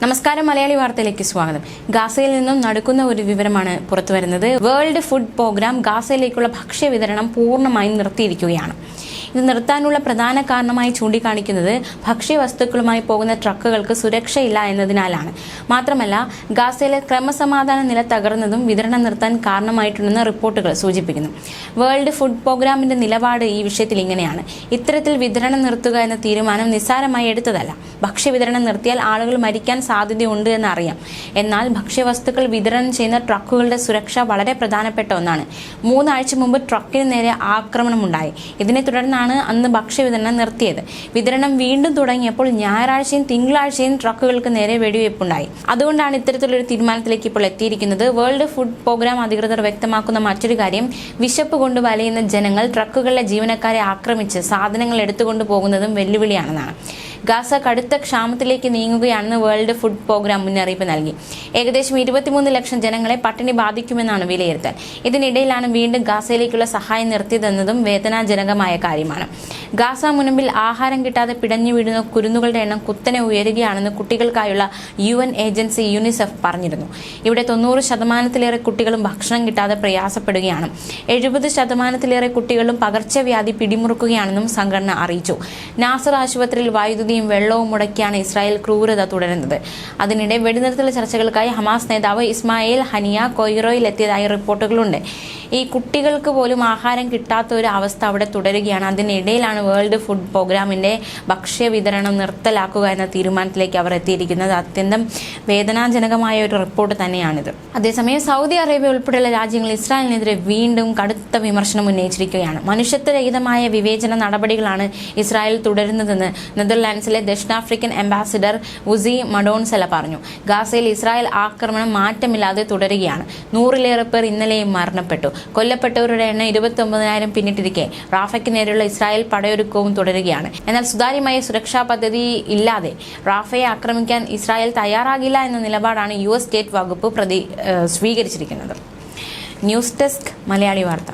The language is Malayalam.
നമസ്കാരം, മലയാളി വാർത്തയിലേക്ക് സ്വാഗതം. ഗാസയിൽ നിന്നും നടക്കുന്ന ഒരു വിവരമാണ് പുറത്തുവരുന്നത്. വേൾഡ് ഫുഡ് പ്രോഗ്രാം ഗാസയിലേക്കുള്ള ഭക്ഷ്യ വിതരണം പൂർണ്ണമായും നിർത്തിയിരിക്കുകയാണ്. ഇത് നിർത്താനുള്ള പ്രധാന കാരണമായി ചൂണ്ടിക്കാണിക്കുന്നത് ഭക്ഷ്യവസ്തുക്കളുമായി പോകുന്ന ട്രക്കുകൾക്ക് സുരക്ഷയില്ല എന്നതിനാലാണ്. മാത്രമല്ല, ഗാസയിലെ ക്രമസമാധാന നില തകർന്നതും വിതരണം നിർത്താൻ കാരണമായിട്ടുണ്ടെന്ന് റിപ്പോർട്ടുകൾ സൂചിപ്പിക്കുന്നു. വേൾഡ് ഫുഡ് പ്രോഗ്രാമിന്റെ നിലപാട് ഈ വിഷയത്തിൽ ഇങ്ങനെയാണ്: ഇത്തരത്തിൽ വിതരണം നിർത്തുക എന്ന തീരുമാനം നിസ്സാരമായി എടുത്തതല്ല. ഭക്ഷ്യവിതരണം നിർത്തിയാൽ ആളുകൾ മരിക്കാൻ സാധ്യതയുണ്ട് എന്നറിയാം. എന്നാൽ ഭക്ഷ്യവസ്തുക്കൾ വിതരണം ചെയ്യുന്ന ട്രക്കുകളുടെ സുരക്ഷ വളരെ പ്രധാനപ്പെട്ട ഒന്നാണ്. 3 ആഴ്ച മുമ്പ് ട്രക്കിന് നേരെ ആക്രമണമുണ്ടായി. ഇതിനെ തുടർന്നാണ് അന്ന് ഭക്ഷ്യവിതരണം നിർത്തിയത്. വിതരണം വീണ്ടും തുടങ്ങിയപ്പോൾ ഞായറാഴ്ചയും തിങ്കളാഴ്ചയും ട്രക്കുകൾക്ക് നേരെ വെടിവയ്പുണ്ടായി. അതുകൊണ്ടാണ് ഇത്തരത്തിലൊരു തീരുമാനത്തിലേക്ക് ഇപ്പോൾ എത്തിയിരിക്കുന്നത്. വേൾഡ് ഫുഡ് പ്രോഗ്രാം അധികൃതർ വ്യക്തമാക്കുന്ന മറ്റൊരു കാര്യം, വിശപ്പ് കൊണ്ട് വലയുന്ന ജനങ്ങൾ ട്രക്കുകളിലെ ജീവനക്കാരെ ആക്രമിച്ച് സാധനങ്ങൾ എടുത്തുകൊണ്ടു പോകുന്നതും വെല്ലുവിളിയാണെന്നാണ്. ഗാസ കടുത്ത ക്ഷാമത്തിലേക്ക് നീങ്ങുകയാണെന്ന് വേൾഡ് ഫുഡ് പ്രോഗ്രാം മുന്നറിയിപ്പ് നൽകി. ഏകദേശം 23 ലക്ഷം ജനങ്ങളെ പട്ടിണി ബാധിക്കുമെന്നാണ് വിലയിരുത്തൽ. ഇതിനിടയിലാണ് വീണ്ടും ഗാസയിലേക്കുള്ള സഹായം നിർത്തിയതെന്നതും വേദനാജനകമായ കാര്യമാണ്. ഗാസ മുനമ്പിൽ ആഹാരം കിട്ടാതെ പിടഞ്ഞു വീഴുന്ന കുരുന്നുകളുടെ എണ്ണം കുത്തനെ ഉയരുകയാണെന്ന് കുട്ടികൾക്കായുള്ള UN ഏജൻസി യുനിസെഫ് പറഞ്ഞിരുന്നു. ഇവിടെ 90% കുട്ടികളും ഭക്ഷണം കിട്ടാതെ പ്രയാസപ്പെടുകയാണ്. 70% കുട്ടികളും പകർച്ചവ്യാധി പിടിമുറുക്കുകയാണെന്നും സംഘടന അറിയിച്ചു. നാസർ ആശുപത്രിയിൽ വൈദ്യുതിയും വെള്ളവും മുടക്കിയാണ് ഇസ്രായേൽ ക്രൂരത തുടരുന്നത്. അതിനിടെ വെടിനിർത്തൽ ചർച്ചകൾക്കായി ഹമാസ് നേതാവ് ഇസ്മായിൽ ഹനിയ കൊയ്റോയിലെത്തിയതായി റിപ്പോർട്ടുകളുണ്ട്. ഈ കുട്ടികൾക്ക് പോലും ആഹാരം കിട്ടാത്ത ഒരു അവസ്ഥ അവിടെ തുടരുകയാണ്. അതിനിടയിലാണ് വേൾഡ് ഫുഡ് പ്രോഗ്രാമിന്റെ ഭക്ഷ്യ വിതരണം നിർത്തലാക്കുക എന്ന തീരുമാനത്തിലേക്ക് അവർ എത്തിയിരിക്കുന്നത്. അത്യന്തം വേദനാജനകമായ ഒരു റിപ്പോർട്ട് തന്നെയാണിത്. അതേസമയം സൗദി അറേബ്യ ഉൾപ്പെടെയുള്ള രാജ്യങ്ങൾ ഇസ്രായേലിനെതിരെ വീണ്ടും കടുത്ത വിമർശനം ഉന്നയിച്ചിരിക്കുകയാണ്. മനുഷ്യത്വരഹിതമായ വിവേചന നടപടികളാണ് ഇസ്രായേൽ തുടരുന്നതെന്ന് നെതർലാൻഡ്സിലെ ദക്ഷിണാഫ്രിക്കൻ അംബാസിഡർ ഉസി മഡോൺസെല പറഞ്ഞു. ഗാസയിൽ ഇസ്രായേൽ ആക്രമണം മാറ്റമില്ലാതെ തുടരുകയാണ്. 100-ലേറെ പേർ ഇന്നലെയും മരണപ്പെട്ടു. കൊല്ലപ്പെട്ടവരുടെ എണ്ണം 29,000 പിന്നിട്ടിരിക്കെ റാഫയ്ക്ക് നേരെയുള്ള ഇസ്രായേൽ പടയൊരുക്കവും തുടരുകയാണ്. എന്നാൽ സുതാര്യമായ സുരക്ഷാ പദ്ധതി ഇല്ലാതെ റാഫയെ ആക്രമിക്കാൻ ഇസ്രായേൽ തയ്യാറാകില്ല എന്ന നിലപാടാണ് US സ്റ്റേറ്റ് വകുപ്പ് സ്വീകരിച്ചിരിക്കുന്നത്. ന്യൂസ് ഡെസ്ക്, മലയാളി വാർത്ത.